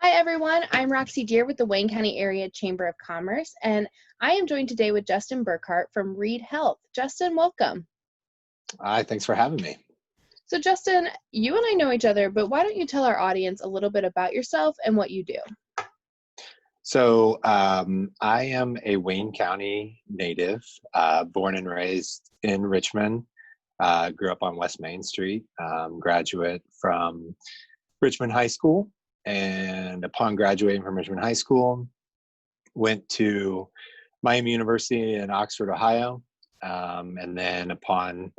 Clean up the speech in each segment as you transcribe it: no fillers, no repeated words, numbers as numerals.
Hi everyone, I'm Roxy Deer with the Wayne County Area Chamber of Commerce, and I am joined today with Justin Burkhardt from Reid Health. Justin, welcome. Hi, thanks for having me. So Justin, you and I know each other, but why don't you tell our audience a little bit about yourself and what you do? So I am a Wayne County native, born and raised in Richmond, grew up on West Main Street, graduate from Richmond High School, and upon graduating from Richmond High School, went to Miami University in Oxford, Ohio, and then upon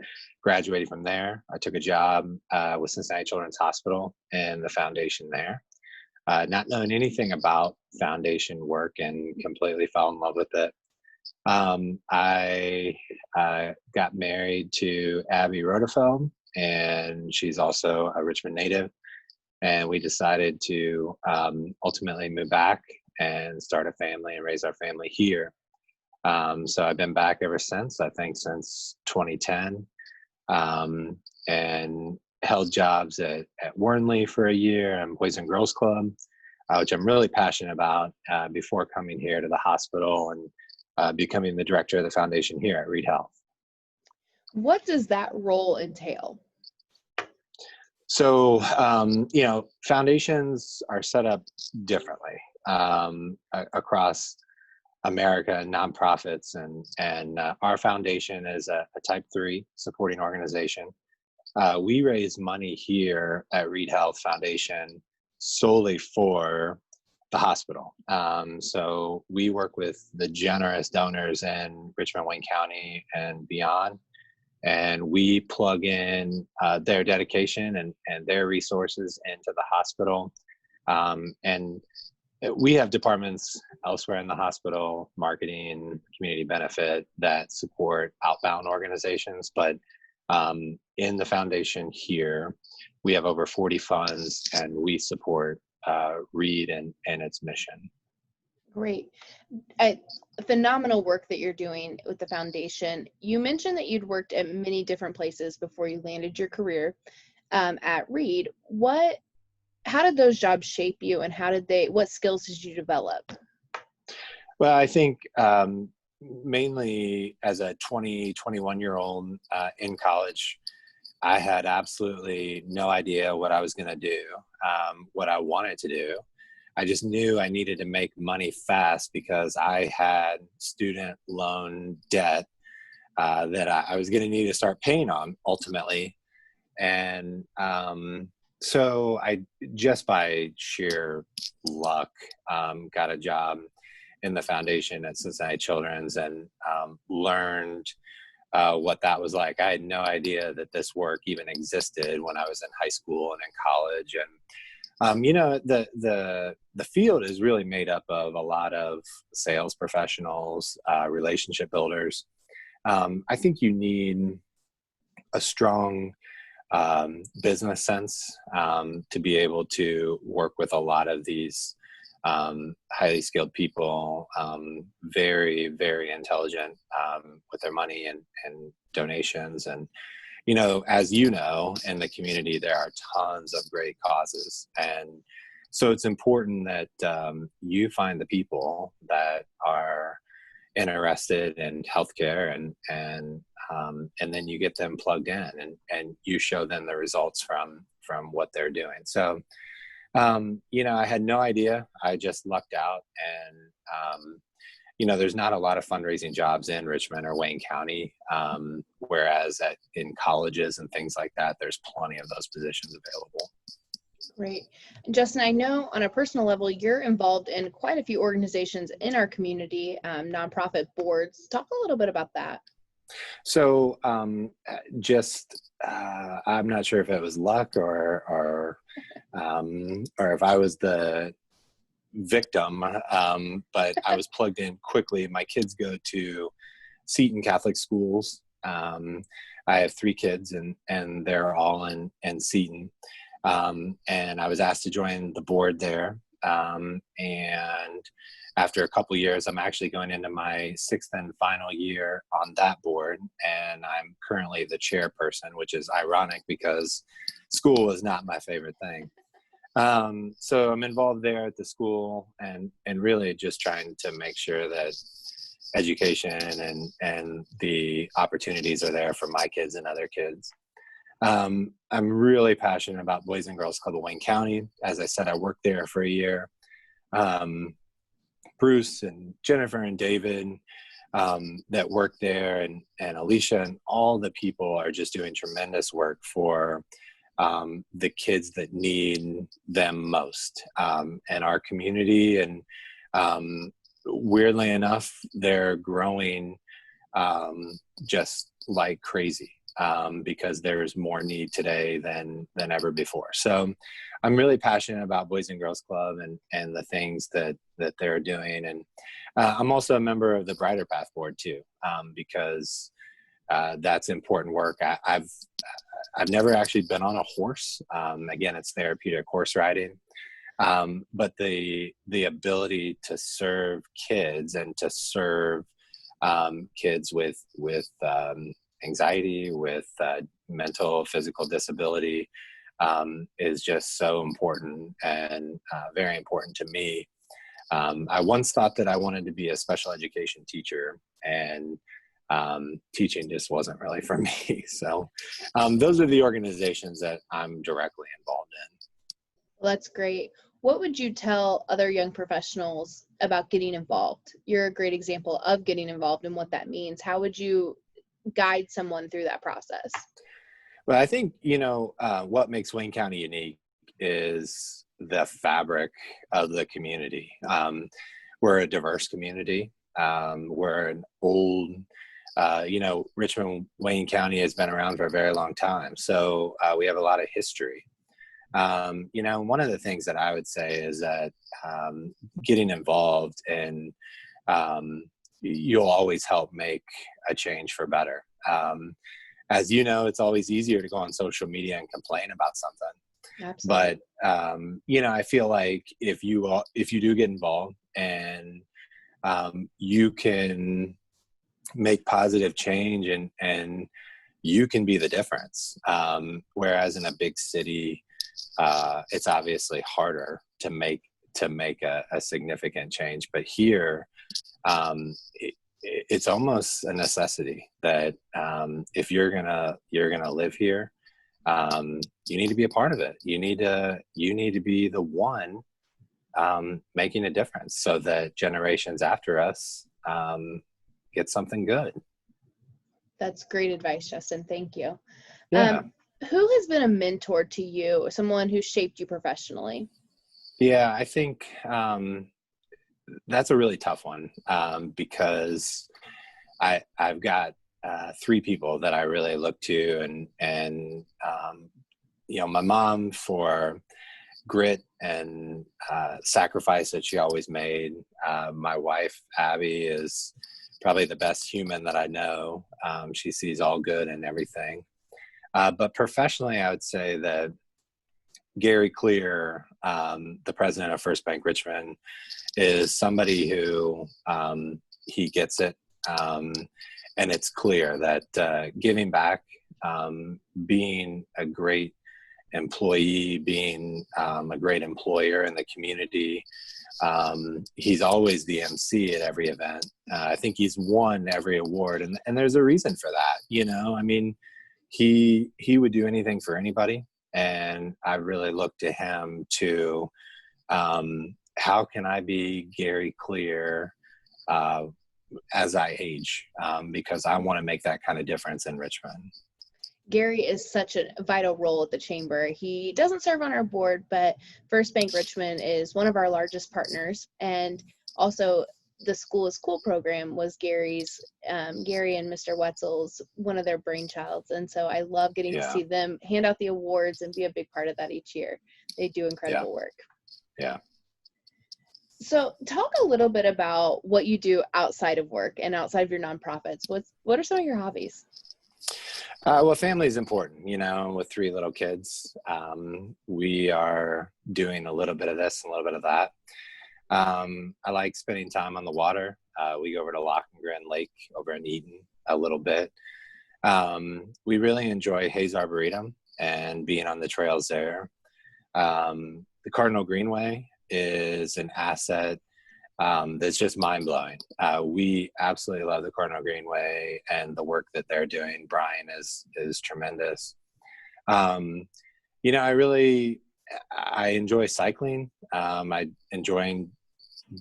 graduating from there, I took a job with Cincinnati Children's Hospital and the foundation there. Not knowing anything about foundation work and completely fell in love with it. I got married to Abby Rodefeld, and she's also a Richmond native. And we decided to ultimately move back and start a family and raise our family here. So I've been back ever since, I think since 2010, and held jobs at Warrenley for a year and Boys and Girls Club, which I'm really passionate about, before coming here to the hospital and becoming the director of the foundation here at Reid Health. What does that role entail? So, foundations are set up differently across America, nonprofits, and our foundation is a Type 3 supporting organization. We raise money here at Reid Health Foundation solely for the hospital. So we work with the generous donors in Richmond, Wayne County, and beyond. And we plug in their dedication and their resources into the hospital. And we have departments elsewhere in the hospital, marketing, community benefit, that support outbound organizations. But in the foundation here, we have over 40 funds, and we support Reid and its mission. Great. Phenomenal work that you're doing with the foundation. You mentioned that you'd worked at many different places before you landed your career at Reid. How did those jobs shape you, and what skills did you develop? Well, I think mainly as a 21-year-old in college, I had absolutely no idea what I was going to do, what I wanted to do. I just knew I needed to make money fast because I had student loan debt that I was going to need to start paying on ultimately. And so I, just by sheer luck, got a job in the foundation at Cincinnati Children's and learned what that was like. I had no idea that this work even existed when I was in high school and in college. And the field is really made up of a lot of sales professionals, relationship builders. I think you need a strong business sense to be able to work with a lot of these highly skilled people, very, very intelligent with their money and donations. And as you know, in the community, there are tons of great causes. And so it's important that you find the people that are interested in healthcare and then you get them plugged in and you show them the results from what they're doing. So, I had no idea. I just lucked out. And, there's not a lot of fundraising jobs in Richmond or Wayne County, whereas in colleges and things like that, there's plenty of those positions available. Great. Justin, I know on a personal level, you're involved in quite a few organizations in our community, nonprofit boards. Talk a little bit about that. So I'm not sure if it was luck or if I was the victim, but I was plugged in quickly. My kids go to Seton Catholic schools. I have 3 kids and they're all in Seton. And I was asked to join the board there. And after a couple years, I'm actually going into my 6th and final year on that board. And I'm currently the chairperson, which is ironic because school is not my favorite thing. So I'm involved there at the school, and really just trying to make sure that education and the opportunities are there for my kids and other kids. I'm really passionate about Boys and Girls Club of Wayne County. As I said, I worked there for a year. Bruce and Jennifer and David that work there, and Alicia, and all the people are just doing tremendous work for the kids that need them most, and our community. And weirdly enough, they're growing just like crazy, because there's more need today than ever before. So I'm really passionate about Boys and Girls Club and the things that they're doing. And I'm also a member of the Brighter Path Board too, because that's important work. I've never actually been on a horse. Again, it's therapeutic horse riding. But the ability to serve kids and to serve kids with anxiety, with mental, physical disability, is just so important, and very important to me. I once thought that I wanted to be a special education teacher, and teaching just wasn't really for me. So those are the organizations that I'm directly involved in. Well, that's great. What would you tell other young professionals about getting involved? You're a great example of getting involved and what that means. How would you guide someone through that process? Well, I think, what makes Wayne County unique is the fabric of the community. We're a diverse community. We're an old, Richmond, Wayne County has been around for a very long time. So we have a lot of history. One of the things that I would say is that getting involved, and you'll always help make a change for better. As you know, it's always easier to go on social media and complain about something. Absolutely. But I feel like if you do get involved, and you can make positive change, and you can be the difference. Whereas in a big city, it's obviously harder to make a significant change. But here, it's almost a necessity that if you're gonna live here, you need to be a part of it. You need to be the one making a difference, so that generations after us get something good. That's great advice, Justin. Thank you. Yeah. Who has been a mentor to you, someone who shaped you professionally? Yeah, I think that's a really tough one, because I've got 3 people that I really look to, and my mom for grit and sacrifice that she always made. My wife, Abby, is probably the best human that I know. She sees all good in everything. But professionally, I would say that Gary Clear, the president of First Bank Richmond, is somebody who he gets it. And it's clear that giving back, being a great employee, being a great employer in the community. He's always the MC at every event. I think he's won every award, and there's a reason for that. He would do anything for anybody, and I really look to him to how can I be Gary Clear as I age, because I want to make that kind of difference in Richmond. Gary is such a vital role at the chamber. He doesn't serve on our board, but First Bank Richmond is one of our largest partners, and also the School is Cool program was Gary and Mr. Wetzel's, one of their brainchilds. And so I love getting to see them hand out the awards and be a big part of that each year. They do incredible work. Yeah. So talk a little bit about what you do outside of work and outside of your nonprofits. What are some of your hobbies? Well, family is important, with 3 little kids. We are doing a little bit of this and a little bit of that. I like spending time on the water. We go over to Lockengren Lake over in Eaton a little bit. We really enjoy Hayes Arboretum and being on the trails there. the Cardinal Greenway is an asset that's just mind-blowing. We absolutely love the Cardinal Greenway and the work that they're doing. Brian is tremendous. I enjoy cycling. I enjoy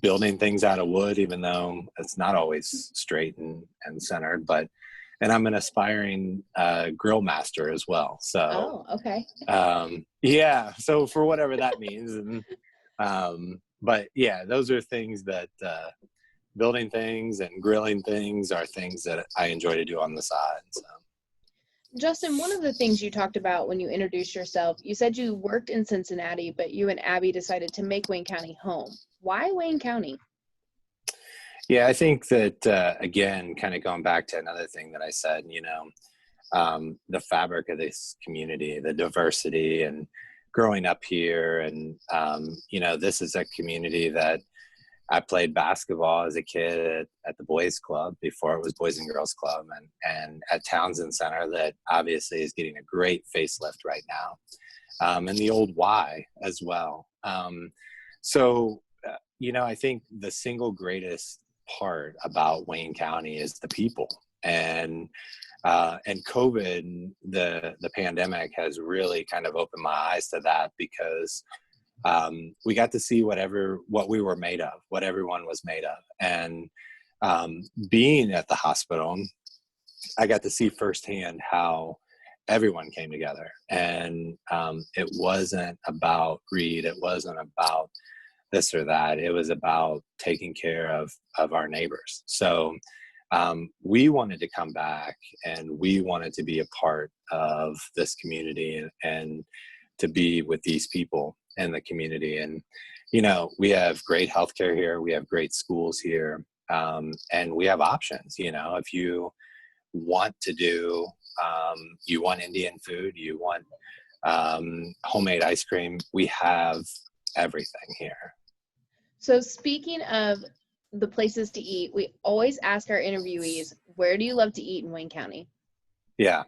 building things out of wood, even though it's not always straight and centered, and I'm an aspiring grill master as well. So, okay. Yeah. So for whatever that means. But yeah, those are things that building things and grilling things are things that I enjoy to do on the side. So. Justin, one of the things you talked about when you introduced yourself, you said you worked in Cincinnati, but you and Abby decided to make Wayne County home. Why Wayne County? Yeah, I think that, again, kind of going back to another thing that I said, the fabric of this community, the diversity, and growing up here. And, this is a community that I played basketball as a kid at the boys club before it was Boys and Girls Club, and at Townsend Center, that obviously is getting a great facelift right now, and the old Y as well. I think the single greatest part about Wayne County is the people, and COVID, the pandemic, has really kind of opened my eyes to that, because we got to see what we were made of, what everyone was made of. And being at the hospital, I got to see firsthand how everyone came together. And it wasn't about Reid. It wasn't about this or that. It was about taking care of our neighbors. So we wanted to come back, and we wanted to be a part of this community and to be with these people in the community. And, we have great healthcare here. We have great schools here. And we have options. If you want to do, you want Indian food, you want homemade ice cream, we have everything here. So speaking of the places to eat, we always ask our interviewees, where do you love to eat in Wayne County? Yeah.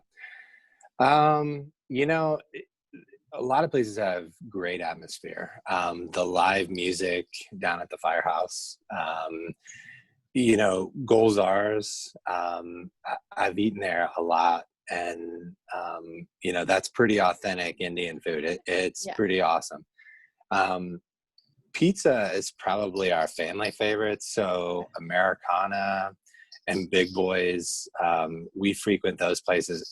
A lot of places have great atmosphere. The live music down at the firehouse, Golzar's, I've eaten there a lot, and, that's pretty authentic Indian food. It's pretty awesome. Pizza is probably our family favorite. So Americana and Big Boys, we frequent those places.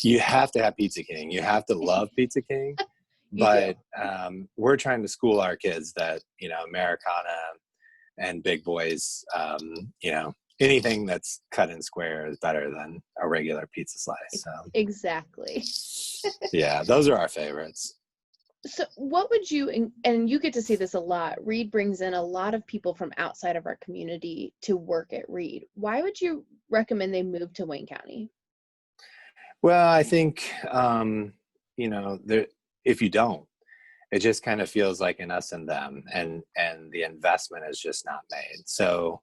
You have to have Pizza King. You have to love Pizza King. But we're trying to school our kids that, Americana and Big Boys, anything that's cut and square is better than a regular pizza slice. So. Exactly. Yeah, those are our favorites. So what would you, and you get to see this a lot, Reid brings in a lot of people from outside of our community to work at Reid. Why would you recommend they move to Wayne County? Well, I think, if you don't, it just kind of feels like an us and them, and the investment is just not made. So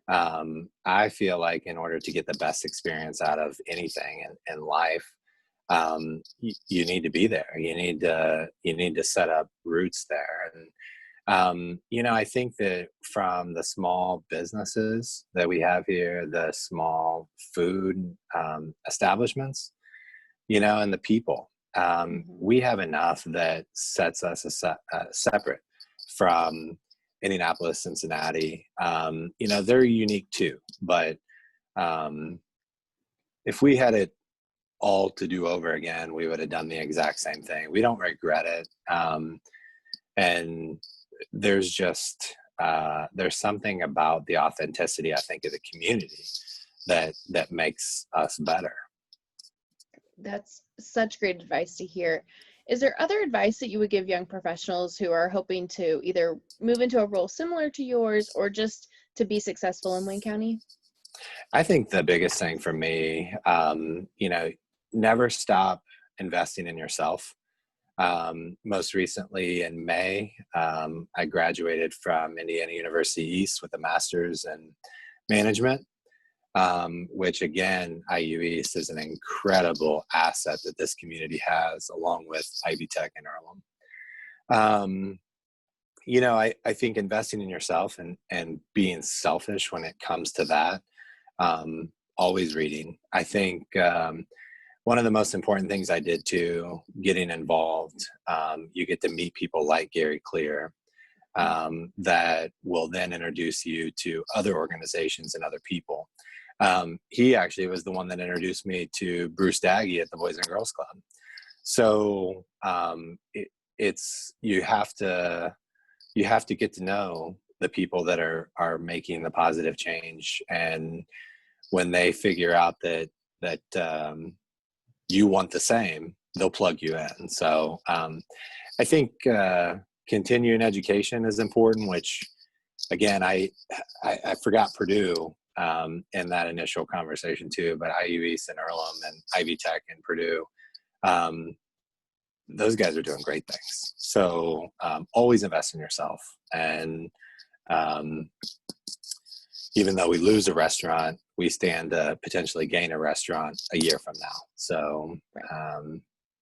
I feel like in order to get the best experience out of anything in life, you need to be there. You need to set up roots there. And I think that from the small businesses that we have here, the small food establishments, and the people, we have enough that sets us separate from Indianapolis, Cincinnati. They're unique too, but if we had it all to do over again, we would have done the exact same thing. We don't regret it. And there's just, there's something about the authenticity, I think, of the community that makes us better. That's such great advice to hear. Is there other advice that you would give young professionals who are hoping to either move into a role similar to yours or just to be successful in Wayne County? I think the biggest thing for me, never stop investing in yourself. Most recently in May, I graduated from Indiana University East with a master's in management, which again, IU East is an incredible asset that this community has, along with Ivy Tech and Earlham. Um, I think investing in yourself and being selfish when it comes to that, always reading. I think one of the most important things I did too, getting involved, you get to meet people like Gary Clear, that will then introduce you to other organizations and other people. He actually was the one that introduced me to Bruce Daggy at the Boys and Girls Club. So it's you have to get to know the people that are making the positive change, and when they figure out that you want the same, they'll plug you in. So I think continuing education is important, which again, I forgot Purdue in that initial conversation too, but IU East and Earlham and Ivy Tech and Purdue, those guys are doing great things. So always invest in yourself. And even though we lose a restaurant, we stand to potentially gain a restaurant a year from now. So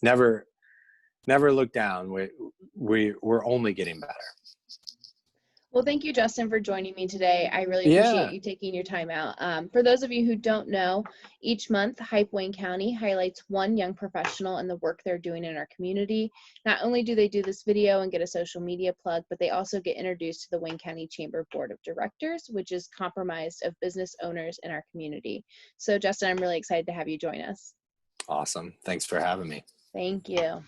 never look down. We're only getting better. Well, thank you, Justin, for joining me today. I really Yeah. appreciate you taking your time out. For those of you who don't know, each month, Hype Wayne County highlights one young professional and the work they're doing in our community. Not only do they do this video and get a social media plug, but they also get introduced to the Wayne County Chamber Board of Directors, which is comprised of business owners in our community. So, Justin, I'm really excited to have you join us. Awesome. Thanks for having me. Thank you.